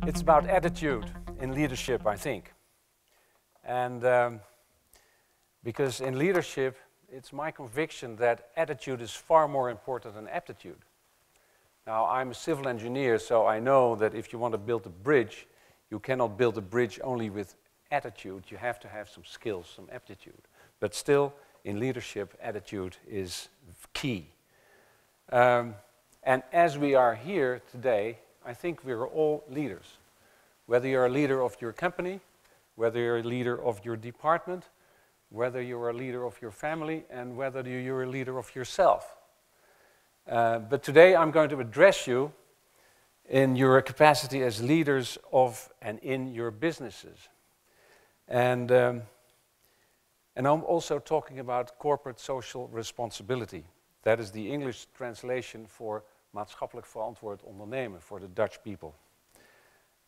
It's about attitude in leadership, I think. And because in leadership, it's my conviction that attitude is far more important than aptitude. Now, I'm a civil engineer, so I know that if you want to build a bridge, you cannot build a bridge only with attitude. You have to have some skills, some aptitude. But still, in leadership, attitude is key. And as we are here today, I think we are all leaders. Whether you're a leader of your company, whether you're a leader of your department, whether you're a leader of your family, and whether you're a leader of yourself. But today I'm going to address you in your capacity as leaders of and in your businesses. And I'm also talking about corporate social responsibility. That is the English translation for maatschappelijk verantwoord ondernemen for the Dutch people.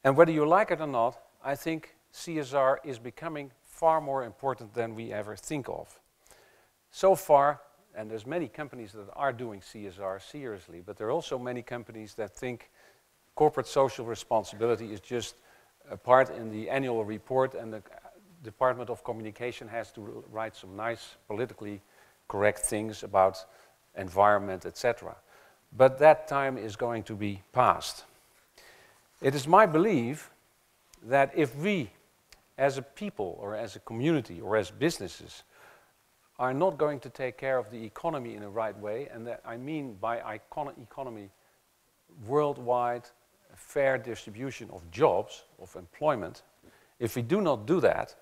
And whether you like it or not, I think CSR is becoming far more important than we ever think of. So far, and there's many companies that are doing CSR seriously, but there are also many companies that think corporate social responsibility is just a part in the annual report, and the Department of Communication has to write some nice politically correct things about environment, etc. But that time is going to be past. It is my belief that if we, as a people or as a community or as businesses, are not going to take care of the economy in the right way, and that I mean by economy worldwide fair distribution of jobs, of employment, if we do not do that,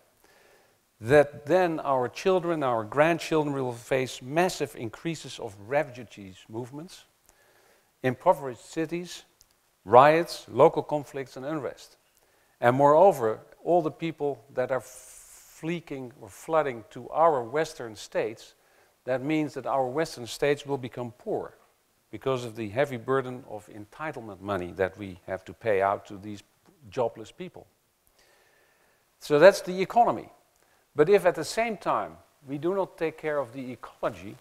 that then our children, our grandchildren will face massive increases of refugees movements, impoverished cities, riots, local conflicts and unrest. And moreover, all the people that are fleeing or flooding to our Western states, that means that our Western states will become poor because of the heavy burden of entitlement money that we have to pay out to these jobless people. So that's the economy. But if at the same time we do not take care of the ecology,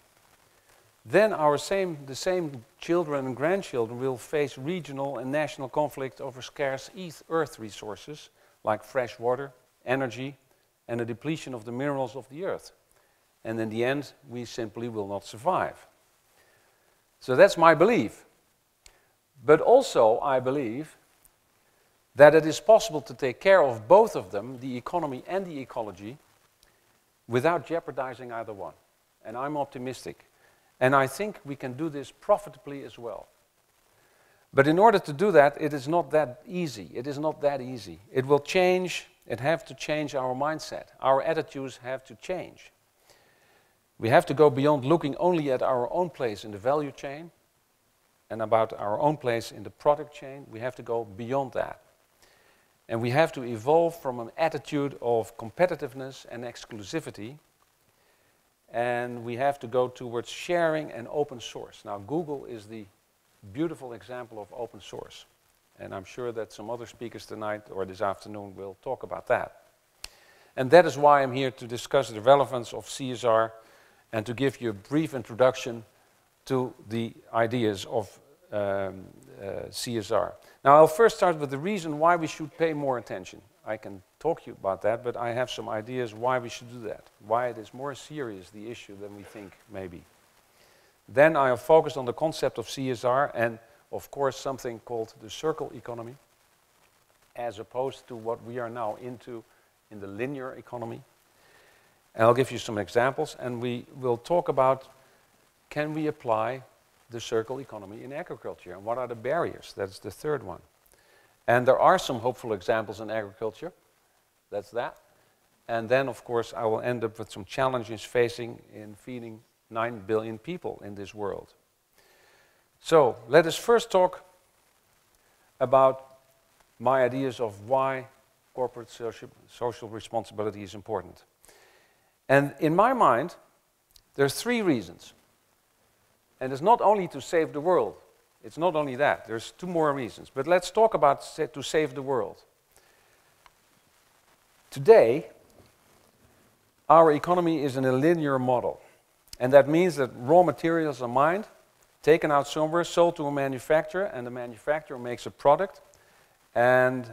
then the same children and grandchildren will face regional and national conflict over scarce earth resources like fresh water, energy, and the depletion of the minerals of the earth. And in the end, we simply will not survive. So that's my belief. But also I believe that it is possible to take care of both of them, the economy and the ecology, without jeopardizing either one. And I'm optimistic. And I think we can do this profitably as well. But in order to do that, it is not that easy. It is not that easy. It will change, it has to change our mindset. Our attitudes have to change. We have to go beyond looking only at our own place in the value chain and about our own place in the product chain. We have to go beyond that. And we have to evolve from an attitude of competitiveness and exclusivity, and we have to go towards sharing and open source. Now, Google is the beautiful example of open source, and I'm sure that some other speakers tonight or this afternoon will talk about that. And that is why I'm here to discuss the relevance of CSR and to give you a brief introduction to the ideas of CSR. Now, I'll first start with the reason why we should pay more attention. I can talk to you about that, but I have some ideas why we should do that, why it is more serious, the issue, than we think, maybe. Then I'll focus on the concept of CSR and, of course, something called the circle economy, as opposed to what we are now into in the linear economy. And I'll give you some examples, and we will talk about, can we apply the circle economy in agriculture, and what are the barriers? That's the third one. And there are some hopeful examples in agriculture. That's that. And then, of course, I will end up with some challenges facing in feeding 9 billion people in this world. So, let us first talk about my ideas of why corporate social responsibility is important. And in my mind, there's 3 reasons. And it's not only to save the world. It's not only that. There's 2 more reasons. But let's talk about to save the world. Today, our economy is in a linear model. And that means that raw materials are mined, taken out somewhere, sold to a manufacturer, and the manufacturer makes a product, and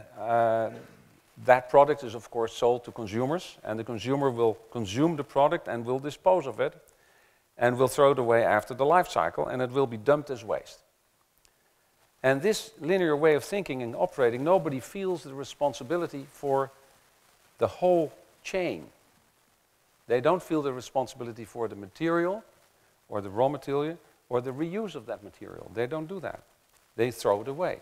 that product is of course sold to consumers, and the consumer will consume the product and will dispose of it, and will throw it away after the life cycle, and it will be dumped as waste. And this linear way of thinking and operating, nobody feels the responsibility for the whole chain. They don't feel the responsibility for the material, or the raw material, or the reuse of that material. They don't do that. They throw it away.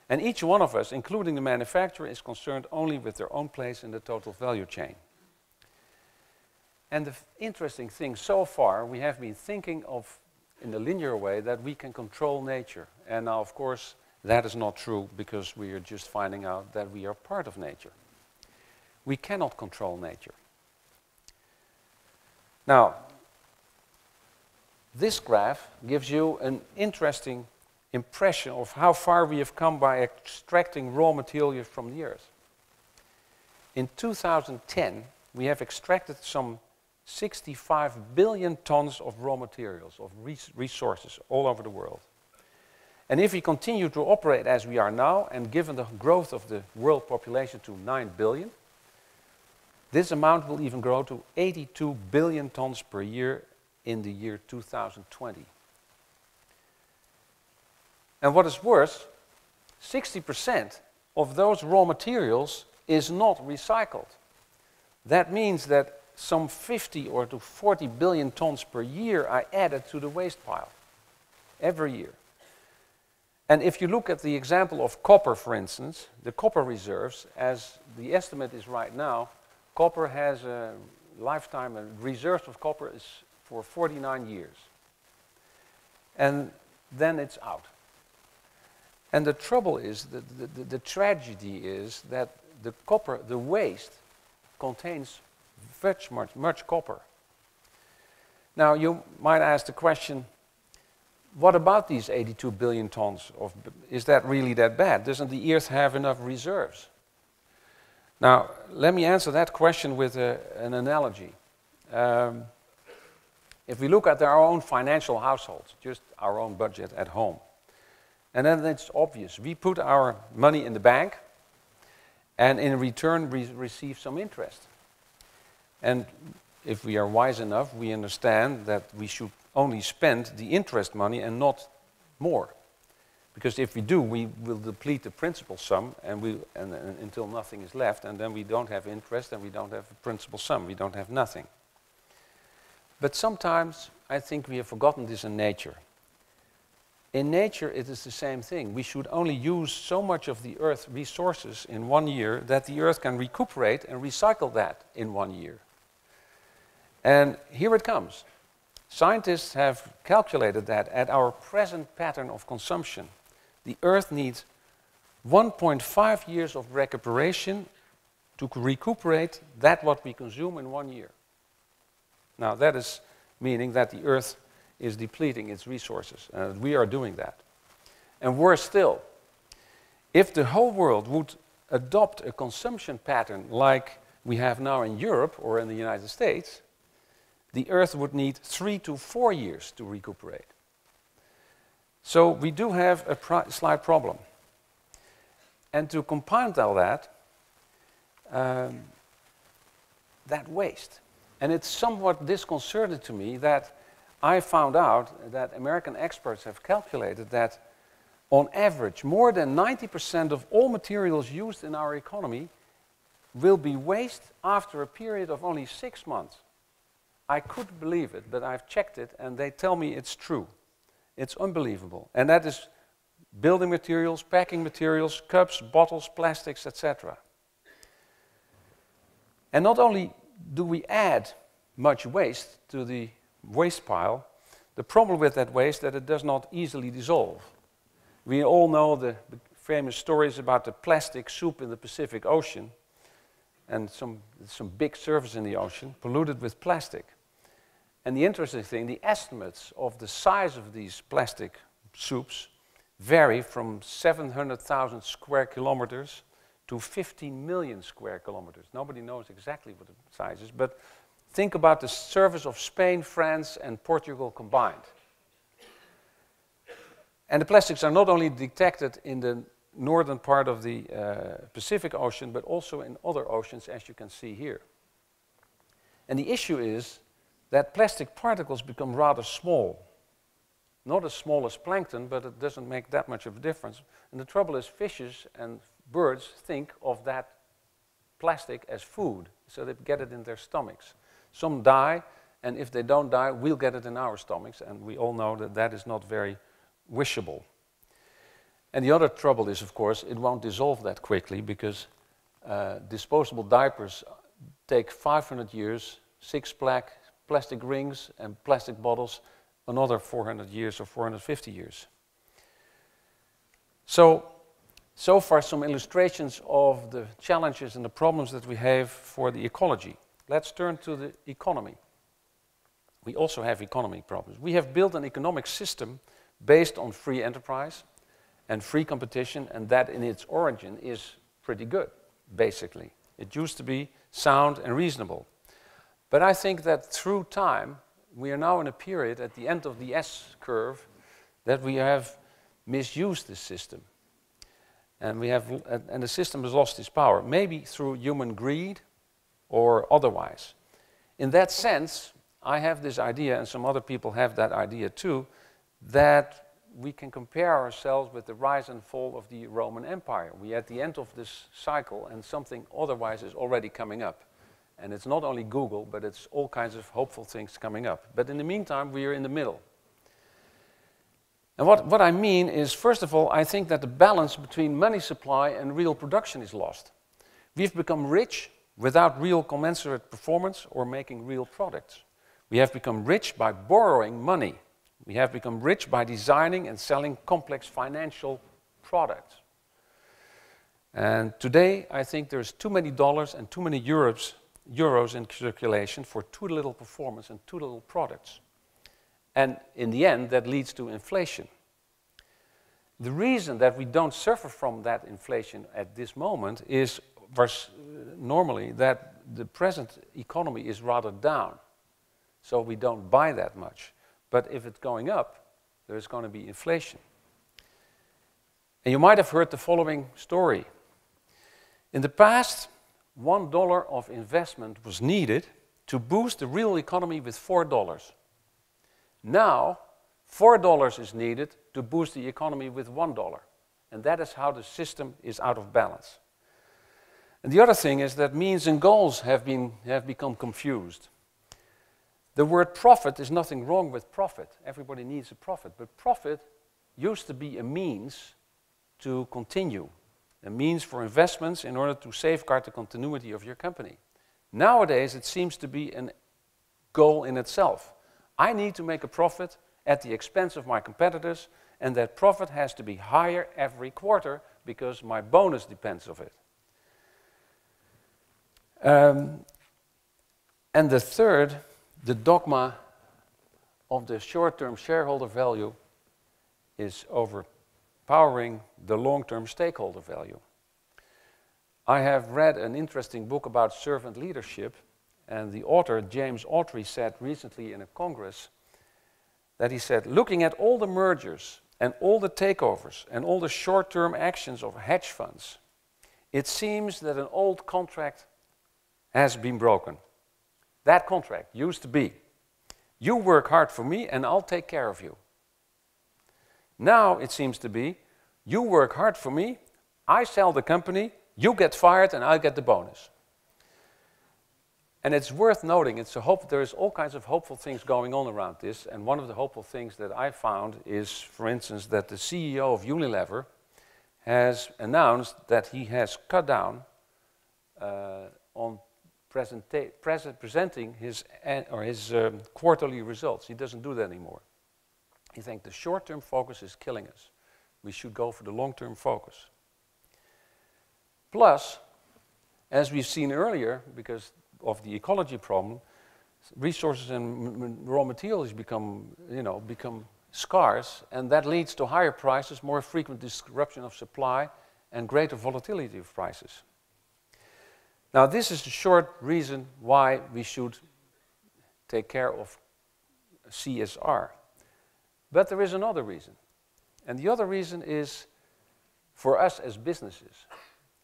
And each one of us, including the manufacturer, is concerned only with their own place in the total value chain. And the interesting thing, so far, we have been thinking of, in a linear way, that we can control nature. And now, of course, that is not true, because we are just finding out that we are part of nature. We cannot control nature. Now, this graph gives you an interesting impression of how far we have come by extracting raw materials from the earth. In 2010, we have extracted some 65 billion tons of raw materials, of resources all over the world. And if we continue to operate as we are now, and given the growth of the world population to 9 billion, this amount will even grow to 82 billion tons per year in the year 2020. And what is worse, 60% of those raw materials is not recycled. That means that some 50 or to 40 billion tons per year are added to the waste pile every year. And if you look at the example of copper, for instance, the copper reserves, as the estimate is right now, copper has a lifetime, and reserves of copper is for 49 years. And then it's out. And the trouble is, the tragedy is that the copper, the waste, contains much copper. Now you might ask the question, what about these 82 billion tons of, is that really that bad? Doesn't the earth have enough reserves? Now, let me answer that question with an analogy. If we look at our own financial households, just our own budget at home, and then it's obvious. We put our money in the bank, and in return we receive some interest. And if we are wise enough, we understand that we should only spend the interest money and not more. Because if we do, we will deplete the principal sum and until nothing is left, and then we don't have interest and we don't have a principal sum, we don't have nothing. But sometimes I think we have forgotten this in nature. In nature it is the same thing. We should only use so much of the earth's resources in 1 year that the earth can recuperate and recycle that in 1 year. And here it comes. Scientists have calculated that at our present pattern of consumption, the earth needs 1.5 years of recuperation to recuperate that what we consume in 1 year. Now that is meaning that the earth is depleting its resources, and we are doing that. And worse still, if the whole world would adopt a consumption pattern like we have now in Europe or in the United States, the earth would need 3 to 4 years to recuperate. So we do have a slight problem. And to compound all that, that waste. And it's somewhat disconcerting to me that I found out that American experts have calculated that on average, more than 90% of all materials used in our economy will be waste after a period of only 6 months. I couldn't believe it, but I've checked it and they tell me it's true. It's unbelievable. And that is building materials, packing materials, cups, bottles, plastics, etc. And not only do we add much waste to the waste pile, the problem with that waste is that it does not easily dissolve. We all know the famous stories about the plastic soup in the Pacific Ocean and some big surface in the ocean polluted with plastic. And the interesting thing, the estimates of the size of these plastic soups vary from 700,000 square kilometers to 15 million square kilometers. Nobody knows exactly what the size is, but think about the surface of Spain, France, and Portugal combined. And the plastics are not only detected in the northern part of the Pacific Ocean, but also in other oceans, as you can see here. And the issue is that plastic particles become rather small. Not as small as plankton, but it doesn't make that much of a difference. And the trouble is fishes and birds think of that plastic as food, so they get it in their stomachs. Some die, and if they don't die, we'll get it in our stomachs, and we all know that that is not very wishable. And the other trouble is, of course, it won't dissolve that quickly, because disposable diapers take 500 years, 6 plastic rings and plastic bottles, another 400 years or 450 years. So far some illustrations of the challenges and the problems that we have for the ecology. Let's turn to the economy. We also have economy problems. We have built an economic system based on free enterprise and free competition, and that in its origin is pretty good, basically. It used to be sound and reasonable. But I think that through time, we are now in a period at the end of the S-curve that we have misused this system. And the system has lost its power, maybe through human greed or otherwise. In that sense, I have this idea, and some other people have that idea too, that we can compare ourselves with the rise and fall of the Roman Empire. We are at the end of this cycle, and something otherwise is already coming up. And it's not only Google, but it's all kinds of hopeful things coming up. But in the meantime, we are in the middle. And what I mean is, first of all, I think that the balance between money supply and real production is lost. We've become rich without real commensurate performance or making real products. We have become rich by borrowing money. We have become rich by designing and selling complex financial products. And today, I think there's too many dollars and too many euros in circulation for too little performance and too little products. And in the end, that leads to inflation. The reason that we don't suffer from that inflation at this moment is normally that the present economy is rather down. So we don't buy that much. But if it's going up, there's going to be inflation. And you might have heard the following story. In the past, $1 of investment was needed to boost the real economy with $4. Now, $4 is needed to boost the economy with $1. And that is how the system is out of balance. And the other thing is that means and goals have become confused. The word profit is nothing wrong with profit. Everybody needs a profit. But profit used to be a means to continue, a means for investments in order to safeguard the continuity of your company. Nowadays, it seems to be a goal in itself. I need to make a profit at the expense of my competitors, and that profit has to be higher every quarter because my bonus depends on it. And the third, the dogma of the short-term shareholder value is overpowering the long-term stakeholder value. I have read an interesting book about servant leadership, and the author, James Autry, said recently in a congress that he said, looking at all the mergers and all the takeovers and all the short-term actions of hedge funds, it seems that an old contract has been broken. That contract used to be, you work hard for me and I'll take care of you. Now it seems to be, you work hard for me, I sell the company, you get fired and I get the bonus. And it's worth noting, there's all kinds of hopeful things going on around this, and one of the hopeful things that I found is, for instance, that the CEO of Unilever has announced that he has cut down on presenting his quarterly results. He doesn't do that anymore. He thinks the short-term focus is killing us. We should go for the long-term focus. Plus, as we've seen earlier, because of the ecology problem, resources and raw materials become scarce, and that leads to higher prices, more frequent disruption of supply, and greater volatility of prices. Now, this is the short reason why we should take care of CSR. But there is another reason, And the other reason is for us as businesses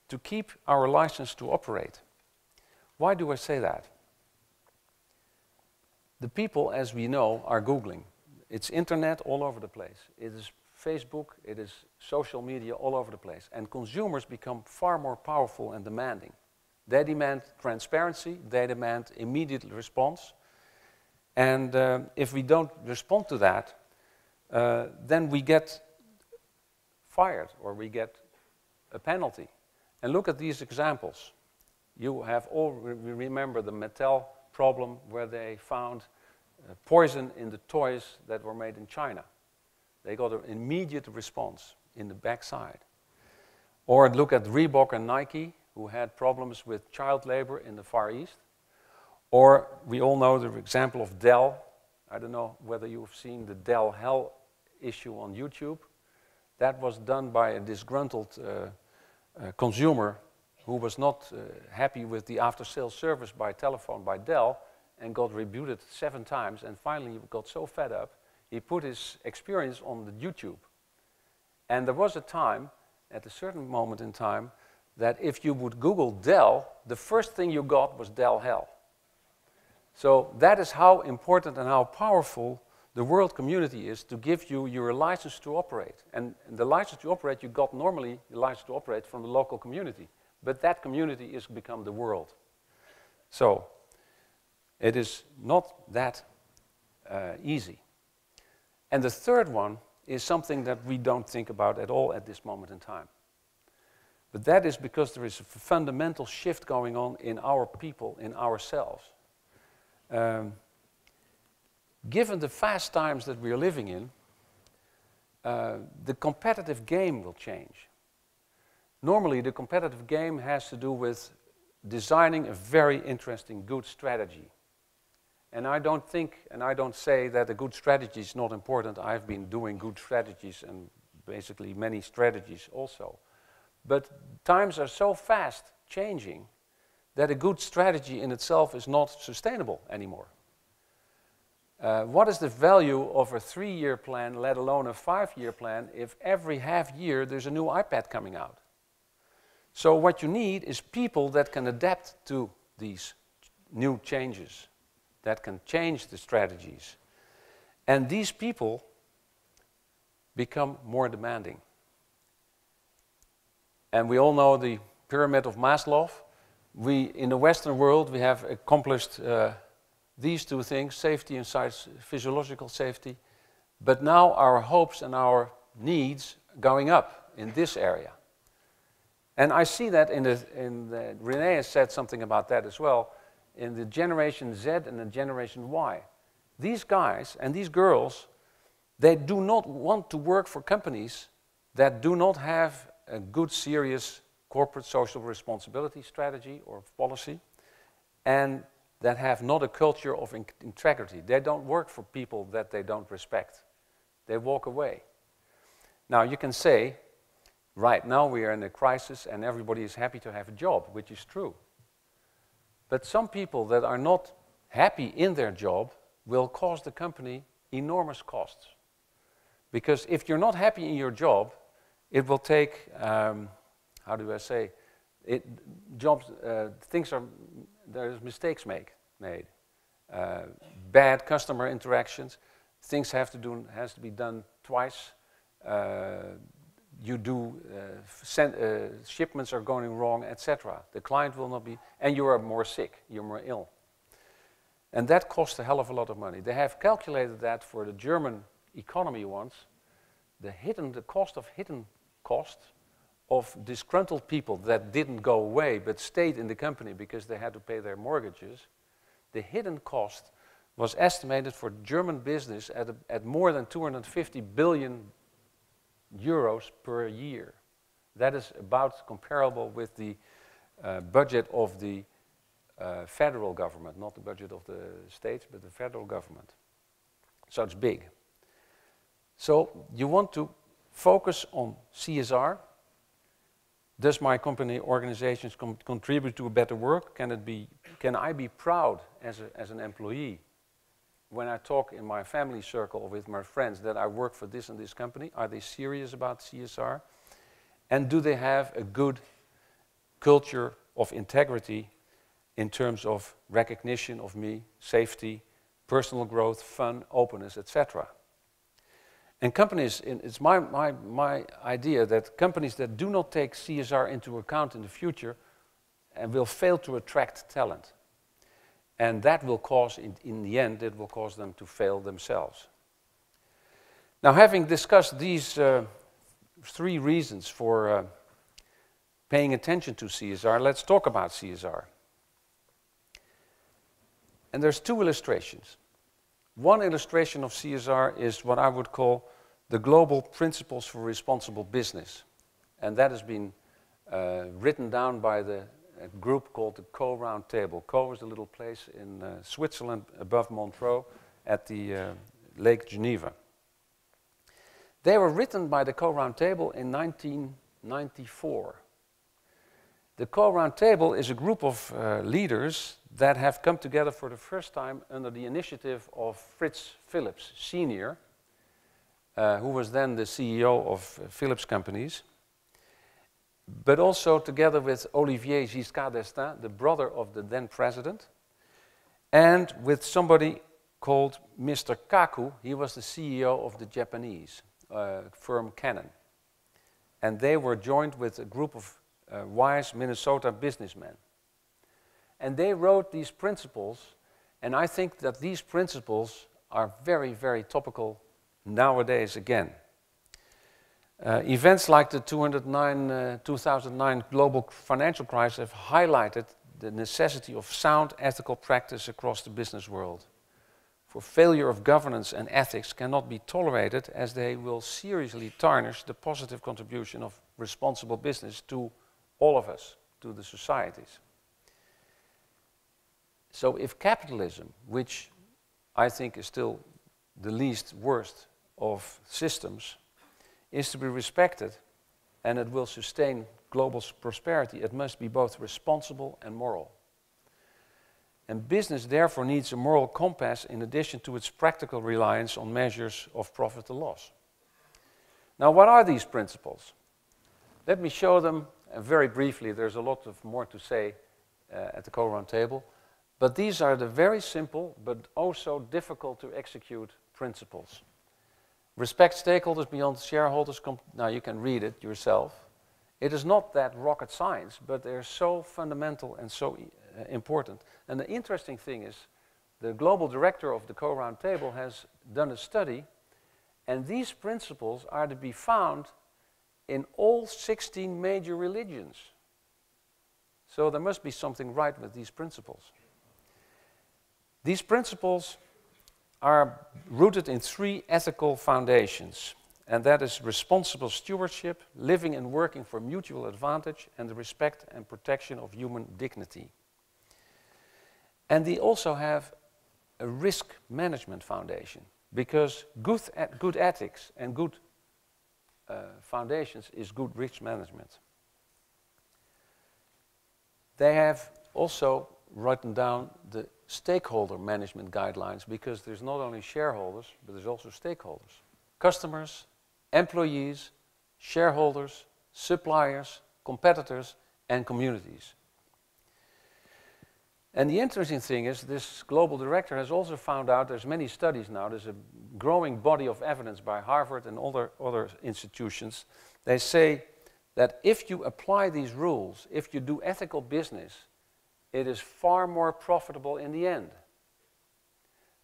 to keep our license to operate. Why do I say that? The people, as we know, are Googling. It's internet all over the place. It is Facebook, it is social media all over the place. And consumers become far more powerful and demanding. They demand transparency, they demand immediate response. And if we don't respond to that, then we get fired or we get a penalty. And look at these examples. You have all remember the Mattel problem where they found poison in the toys that were made in China. They got an immediate response in the backside. Or look at Reebok and Nike, who had problems with child labor in the Far East. Or we all know the example of Dell. I don't know whether you've seen the Dell Hell issue on YouTube. That was done by a disgruntled consumer who was not happy with the after-sales service by telephone by Dell and got rebooted 7 times, and finally got so fed up, he put his experience on the YouTube. And there was a time, at a certain moment in time, that if you would Google Dell, the first thing you got was Dell Hell. So that is how important and how powerful the world community is to give you your license to operate. And the license to operate, you got normally the license to operate from the local community. But that community is become the world. So it is not that easy. And the third one is something that we don't think about at all at this moment in time. But that is because there is a fundamental shift going on in our people, in ourselves. Given the fast times that we are living in, the competitive game will change. Normally, the competitive game has to do with designing a very interesting, good strategy. And I don't think, and I don't say that a good strategy is not important. I've been doing good strategies and basically many strategies also. But times are so fast changing that a good strategy in itself is not sustainable anymore. What is the value of a 3-year plan, let alone a 5-year plan, if every half year there's a new iPad coming out? So what you need is people that can adapt to these new changes, that can change the strategies. And these people become more demanding. And we all know the pyramid of Maslow. In the Western world, we have accomplished these 2 things, safety and physiological safety. But now our hopes and our needs going up in this area. And I see that René has said something about that as well, in the Generation Z and the Generation Y. These guys and these girls, they do not want to work for companies that do not have a good, serious corporate social responsibility strategy or policy, and that have not a culture of integrity. They don't work for people that they don't respect. They walk away. Now you can say, right now we are in a crisis and everybody is happy to have a job, which is true. But some people that are not happy in their job will cause the company enormous costs. Because if you're not happy in your job, it will take, how do I say, there's mistakes made. Bad customer interactions, things has to be done twice. Shipments are going wrong, etc. The client will not be, and you are more sick, you're more ill. And that costs a hell of a lot of money. They have calculated that for the German economy once, the hidden cost of disgruntled people that didn't go away but stayed in the company because they had to pay their mortgages, the hidden cost was estimated for German business at more than 250 billion euros per year. That is about comparable with the budget of the federal government, not the budget of the states, but the federal government. So it's big. So you want to focus on CSR. Does my company organizations contribute to a better work? Can I be proud as an employee when I talk in my family circle with my friends that I work for this and this company, are they serious about CSR? And do they have a good culture of integrity in terms of recognition of me, safety, personal growth, fun, openness, etc.? And companies, it's my idea that companies that do not take CSR into account in the future will fail to attract talent. And that will cause, in the end, it will cause them to fail themselves. Now, having discussed these 3 reasons for paying attention to CSR, let's talk about CSR. And there's 2 illustrations. One illustration of CSR is what I would call the Global Principles for Responsible Business. And that has been written down by a group called the Co Round Table. Co is a little place in Switzerland above Montreux at the Lake Geneva. They were written by the Co Round Table in 1994. The Co Round Table is a group of leaders that have come together for the first time under the initiative of Fritz Philips Sr., who was then the CEO of Philips companies, but also together with Olivier Giscard d'Estaing, the brother of the then president, and with somebody called Mr. Kaku. He was the CEO of the Japanese firm Canon. And they were joined with a group of wise Minnesota businessmen. And they wrote these principles, and I think that these principles are very, very topical nowadays again. Events like the 2009 global financial crisis have highlighted the necessity of sound ethical practice across the business world. For failure of governance and ethics cannot be tolerated, as they will seriously tarnish the positive contribution of responsible business to all of us, to the societies. So if capitalism, which I think is still the least worst of systems, is to be respected and it will sustain global prosperity, it must be both responsible and moral. And business therefore needs a moral compass in addition to its practical reliance on measures of profit and loss. Now, what are these principles? Let me show them very briefly. There's a lot more to say at the Co Round Table, but these are the very simple but also difficult to execute principles. Respect stakeholders beyond shareholders. Now you can read it yourself. It is not that rocket science, but they're so fundamental and so important. And the interesting thing is, the global director of the Co Round Table has done a study, and these principles are to be found in all 16 major religions. So there must be something right with these principles. These principles are rooted in 3 ethical foundations, and that is responsible stewardship, living and working for mutual advantage, and the respect and protection of human dignity. And they also have a risk management foundation, because good ethics and good foundations is good risk management. They have also written down the stakeholder management guidelines, because there's not only shareholders, but there's also stakeholders. Customers, employees, shareholders, suppliers, competitors, and communities. And the interesting thing is, this global director has also found out, there's many studies now, there's a growing body of evidence by Harvard and other institutions. They say that if you apply these rules, if you do ethical business, it is far more profitable in the end.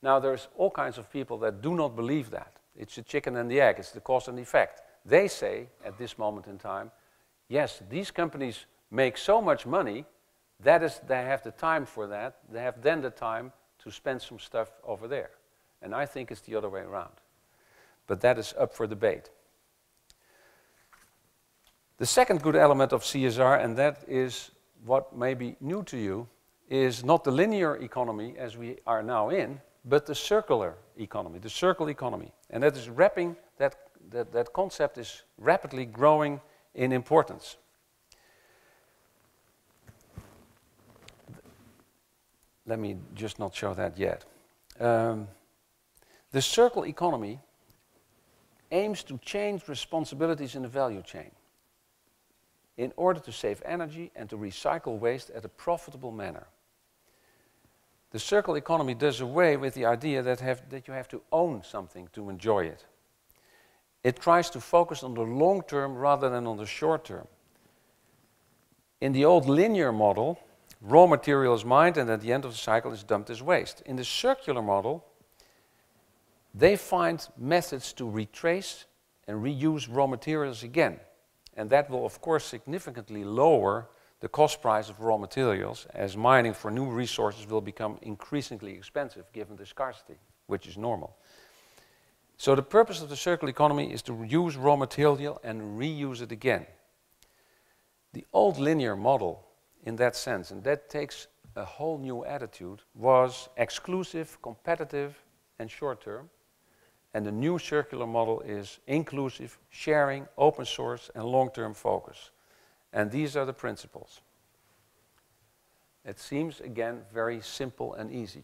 Now, there's all kinds of people that do not believe that. It's the chicken and the egg, it's the cause and effect. They say, at this moment in time, yes, these companies make so much money, that is, they have the time for that, they have then the time to spend some stuff over there. And I think it's the other way around. But that is up for debate. The second good element of CSR, and that is what may be new to you, is not the linear economy as we are now in, but the circular economy, the circle economy. And that is that concept is rapidly growing in importance. Let me just not show that yet. The circle economy aims to change responsibilities in the value chain in order to save energy and to recycle waste at a profitable manner. The circle economy does away with the idea that you have to own something to enjoy it. It tries to focus on the long term rather than on the short term. In the old linear model, raw material is mined and at the end of the cycle is dumped as waste. In the circular model, they find methods to retrace and reuse raw materials again. And that will, of course, significantly lower the cost price of raw materials, as mining for new resources will become increasingly expensive given the scarcity, which is normal. So the purpose of the circular economy is to use raw material and reuse it again. The old linear model, in that sense, and that takes a whole new attitude, was exclusive, competitive, and short-term. And the new circular model is inclusive, sharing, open source, and long-term focus. And these are the principles. It seems, again, very simple and easy.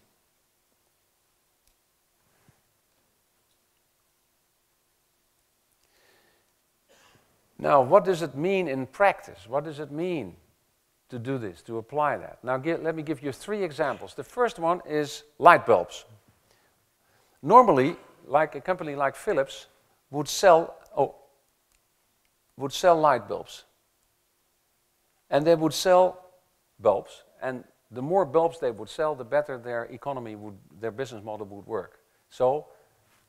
Now, what does it mean in practice? What does it mean to do this, to apply that? Now, let me give you 3 examples. The first one is light bulbs. Normally, like a company like Philips would sell light bulbs. And they would sell bulbs, and the more bulbs they would sell, the better their business model would work. So,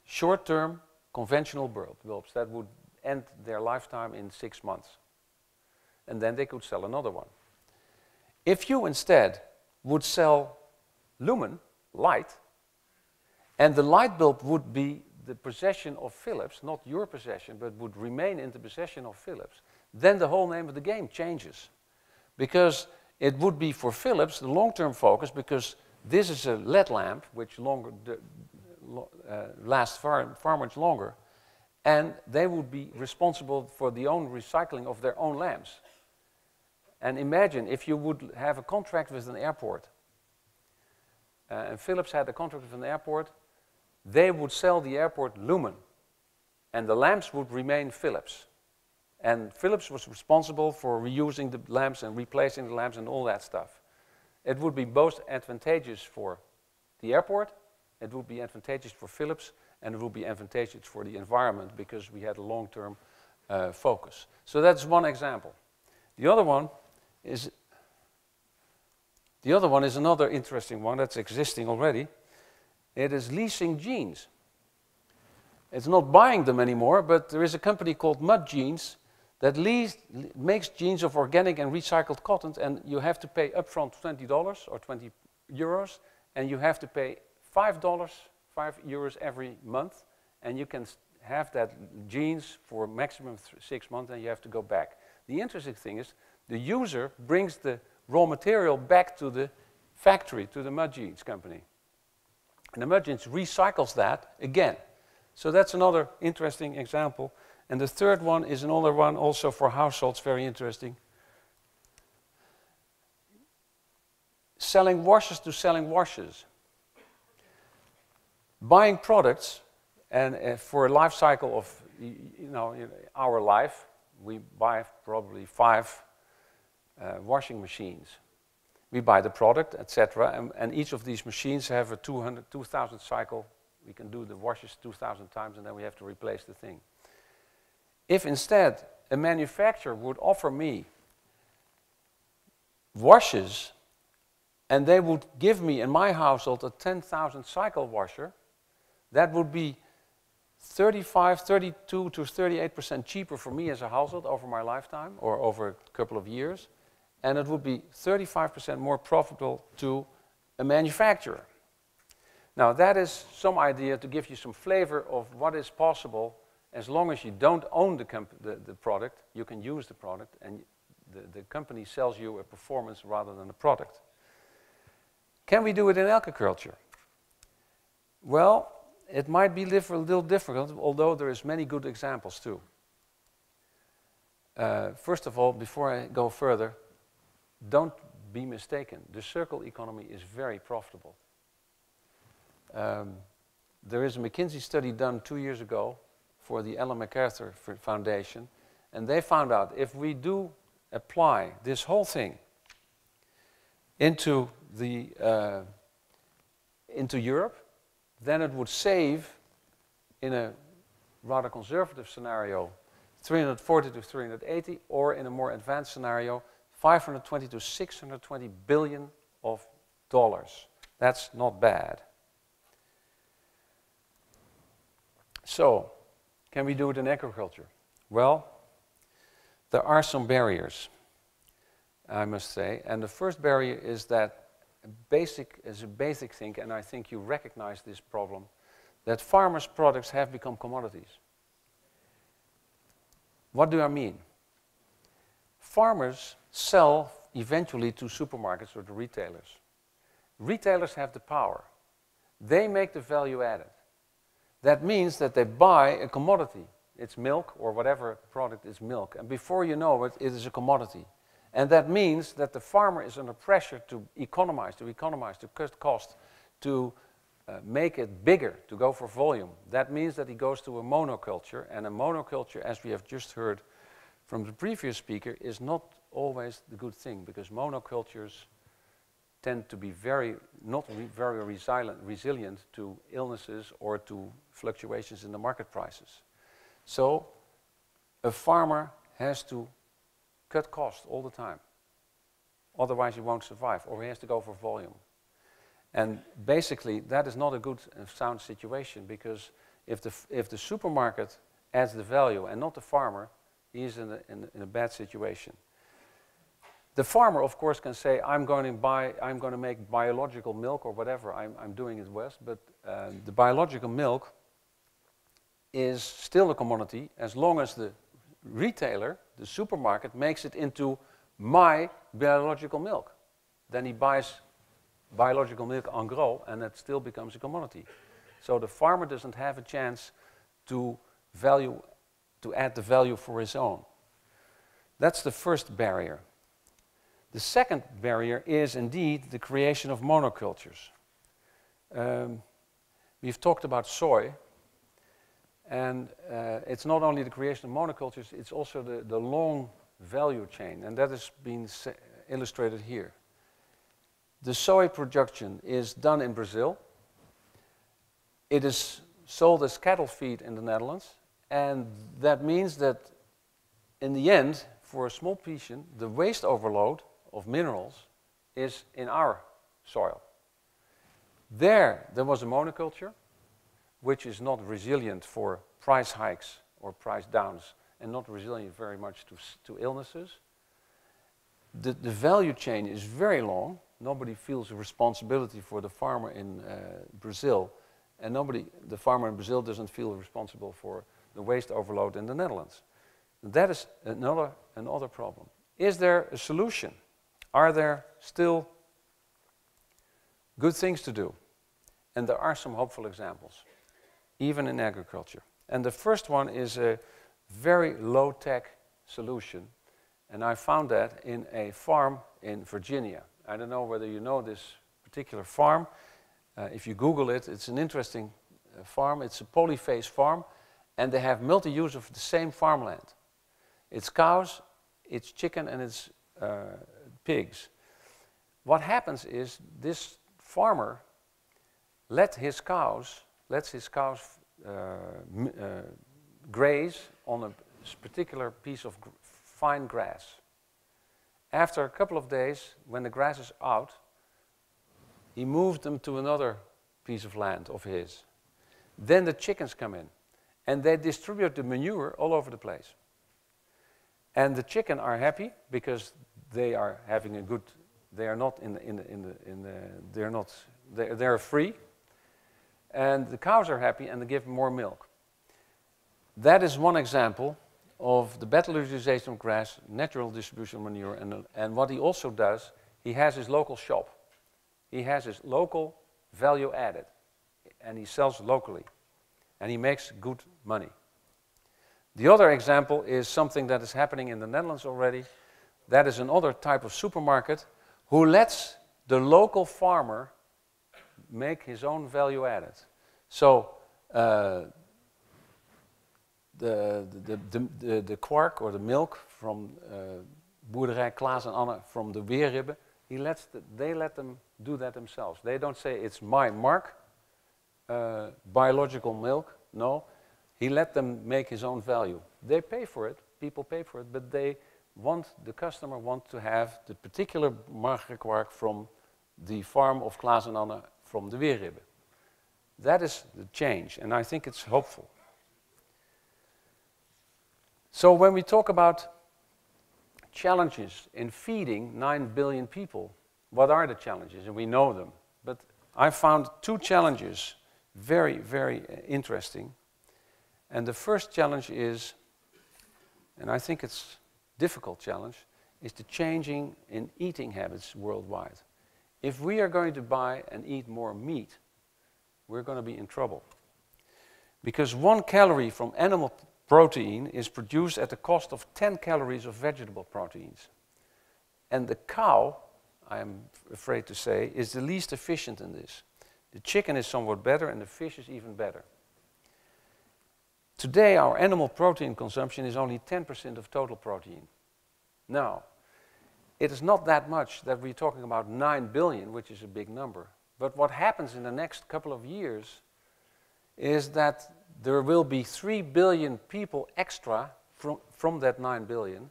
short-term, conventional bulbs that would end their lifetime in 6 months. And then they could sell another one. If you instead would sell lumen, light, and the light bulb would be the possession of Philips, not your possession, but would remain in the possession of Philips, then the whole name of the game changes. Because it would be for Philips the long-term focus, because this is a LED lamp, which lasts far much longer, and they would be responsible for the own recycling of their own lamps. And imagine if you would have a contract with an airport, and Philips had a contract with an airport, they would sell the airport lumen, and the lamps would remain Philips. And Philips was responsible for reusing the lamps and replacing the lamps and all that stuff. It would be both advantageous for the airport, it would be advantageous for Philips, and it would be advantageous for the environment because we had a long-term focus. So that's one example. The other one is another interesting one that's existing already. It is leasing jeans. It's not buying them anymore, but there is a company called Mud Jeans that makes jeans of organic and recycled cotton, and you have to pay upfront $20 or 20 euros, and you have to pay $5 every month, and you can have that jeans for maximum 6 months, and you have to go back. The interesting thing is the user brings the raw material back to the factory, to the Mud Jeans company. And the Mud Jeans recycles that again. So that's another interesting example. And the third one is another one also for households, very interesting. Selling washes to selling washes. Buying products, and for a life cycle of our life, we buy probably 5 washing machines. We buy the product, etc., and each of these machines have a 2,000 cycle. We can do the washes 2,000 times, and then we have to replace the thing. If instead a manufacturer would offer me washes, and they would give me in my household a 10,000 cycle washer, that would be 32 to 38% cheaper for me as a household over my lifetime or over a couple of years, and it would be 35% more profitable to a manufacturer. Now that is some idea to give you some flavor of what is possible. As long as you don't own the product, you can use the product, and the company sells you a performance rather than a product. Can we do it in agriculture? Well, it might be a little difficult, although there is many good examples too. First of all, before I go further, don't be mistaken. The circle economy is very profitable. there is a McKinsey study done 2 years ago for the Ellen MacArthur Foundation, and they found out if we do apply this whole thing into Europe, then it would save, in a rather conservative scenario, 340 to 380, or in a more advanced scenario, 520 to 620 billion of dollars. That's not bad. So, can we do it in agriculture? Well, there are some barriers, I must say. And the first barrier is that a basic thing, and I think you recognize this problem, that farmers' products have become commodities. What do I mean? Farmers sell eventually to supermarkets or to retailers. Retailers have the power. They make the value added. That means that they buy a commodity. It's milk, or whatever product is milk. And before you know it, it is a commodity. And that means that the farmer is under pressure to economize, to cut cost, to make it bigger, to go for volume. That means that he goes to a monoculture, and a monoculture, as we have just heard from the previous speaker, is not always the good thing, because monocultures tend to be very resilient to illnesses or to fluctuations in the market prices. So a farmer has to cut costs all the time. Otherwise he won't survive, or he has to go for volume. And basically that is not a good and sound situation, because if the supermarket adds the value and not the farmer, he is in a bad situation. The farmer, of course, can say, I'm going to make biological milk or whatever I'm doing it with, but the biological milk is still a commodity as long as the retailer, the supermarket, makes it into my biological milk. Then he buys biological milk en gros, and it still becomes a commodity. So the farmer doesn't have a chance to add the value for his own. That's the first barrier. The second barrier is indeed the creation of monocultures. We've talked about soy, and it's not only the creation of monocultures, it's also the long value chain, and that has been illustrated here. The soy production is done in Brazil. It is sold as cattle feed in the Netherlands, and that means that in the end, for a small portion, the waste overload of minerals is in our soil. There was a monoculture, which is not resilient for price hikes or price downs, and not resilient very much to illnesses. The value chain is very long. Nobody feels a responsibility for the farmer in Brazil, and the farmer in Brazil doesn't feel responsible for the waste overload in the Netherlands. That is another problem. Is there a solution? Are there still good things to do? And there are some hopeful examples, even in agriculture. And the first one is a very low-tech solution, and I found that in a farm in Virginia. I don't know whether you know this particular farm. If you Google it, it's an interesting farm. It's a polyphase farm, and they have multi-use of the same farmland. It's cows, it's chicken, and it's pigs. What happens is this farmer lets his cows graze on a particular piece of fine grass. After a couple of days, when the grass is out, he moved them to another piece of land of his. Then the chickens come in, and they distribute the manure all over the place. And the chicken are happy because they are having a good. They are not they're free, and the cows are happy and they give more milk. That is one example of the better utilization of grass, natural distribution of manure, and what he also does, he has his local shop. He has his local value added, and he sells locally, and he makes good money. The other example is something that is happening in the Netherlands already. That is another type of supermarket who lets the local farmer make his own value added. So the quark or the milk from Boerderij Klaas en Anne from the Weerribben, they let them do that themselves. They don't say it's my mark, biological milk. No, he let them make his own value. They pay for it, people pay for it, but the customer wants to have the particular magere kwark from the farm of Klaas en Anne from the Weerribben. That is the change, and I think it's hopeful. So when we talk about challenges in feeding 9 billion people, what are the challenges? And we know them. But I found 2 challenges very, very interesting. And the first challenge is, and I think it's a difficult challenge, is the changing in eating habits worldwide. If we are going to buy and eat more meat, we're going to be in trouble. Because 1 calorie from animal protein is produced at the cost of 10 calories of vegetable proteins. And the cow, I'm afraid to say, is the least efficient in this. The chicken is somewhat better and the fish is even better. Today our animal protein consumption is only 10% of total protein. Now, it is not that much that we're talking about 9 billion, which is a big number. But what happens in the next couple of years is that there will be 3 billion people extra from that 9 billion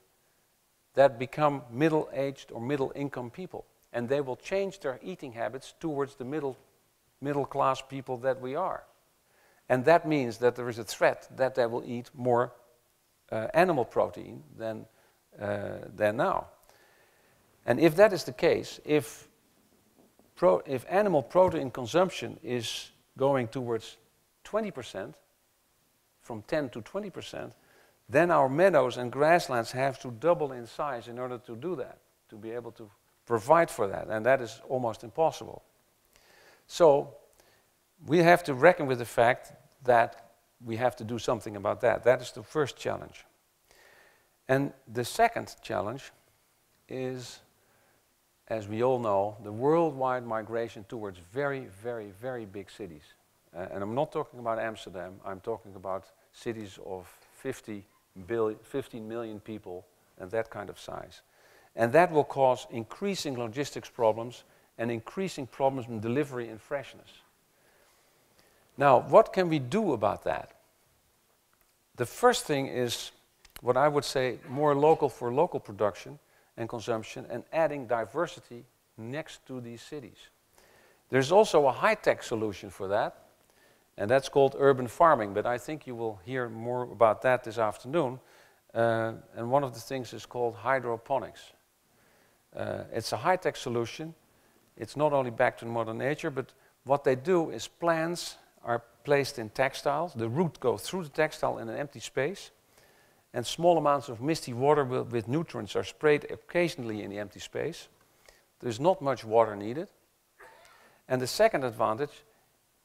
that become middle-aged or middle-income people. And they will change their eating habits towards the middle-class people that we are. And that means that there is a threat that they will eat more animal protein than now. And if that is the case, if animal protein consumption is going towards 20%, from 10 to 20%, then our meadows and grasslands have to double in size in order to do that, to be able to provide for that, and that is almost impossible. So we have to reckon with the fact that we have to do something about that. That is the first challenge. And the second challenge is, as we all know, the worldwide migration towards very, very, very big cities. And I'm not talking about Amsterdam, I'm talking about cities of 15 million people and that kind of size. And that will cause increasing logistics problems and increasing problems in delivery and freshness. Now, what can we do about that? The first thing is what I would say more local for local production and consumption and adding diversity next to these cities. There's also a high-tech solution for that, and that's called urban farming, but I think you will hear more about that this afternoon. And one of the things is called hydroponics. It's a high-tech solution. It's not only back to Mother Nature, but what they do is plants are placed in textiles. The root goes through the textile in an empty space, and small amounts of misty water with nutrients are sprayed occasionally in the empty space. There's not much water needed. And the second advantage,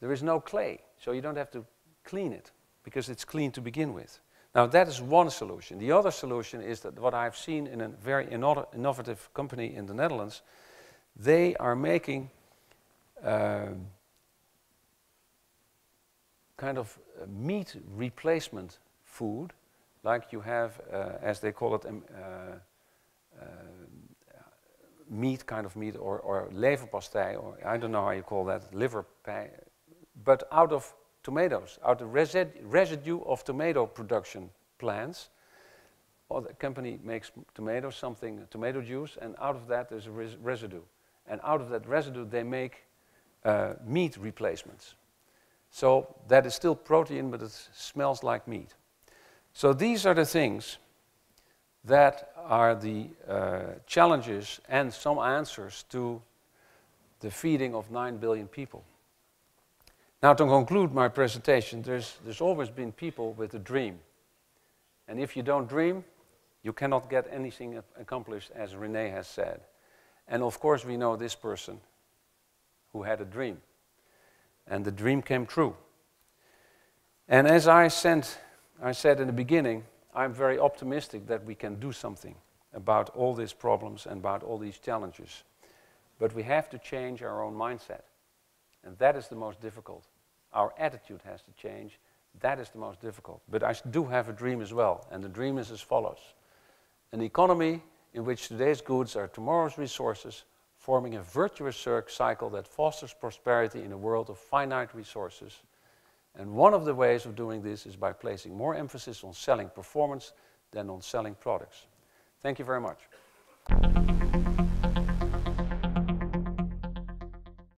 there is no clay, so you don't have to clean it, because it's clean to begin with. Now that is one solution. The other solution is that what I've seen in a very innovative company in the Netherlands, they are making kind of meat replacement food, like you have, as they call it, meat, kind of meat, or leverpastei, or I don't know how you call that, liver pie, but out of tomatoes, out of residue of tomato production plants. Well, the company makes tomato juice, and out of that there's a residue. And out of that residue they make meat replacements. So that is still protein, but it smells like meat. So these are the things that are the challenges and some answers to the feeding of 9 billion people. Now, to conclude my presentation, there's always been people with a dream. And if you don't dream, you cannot get anything accomplished, as René has said. And of course, we know this person who had a dream. And the dream came true. And as I said in the beginning, I'm very optimistic that we can do something about all these problems and about all these challenges. But we have to change our own mindset. And that is the most difficult. our attitude has to change. That is the most difficult. But I do have a dream as well, and the dream is as follows. An economy in which today's goods are tomorrow's resources, forming a virtuous cycle that fosters prosperity in a world of finite resources. And one of the ways of doing this is by placing more emphasis on selling performance than on selling products. Thank you very much.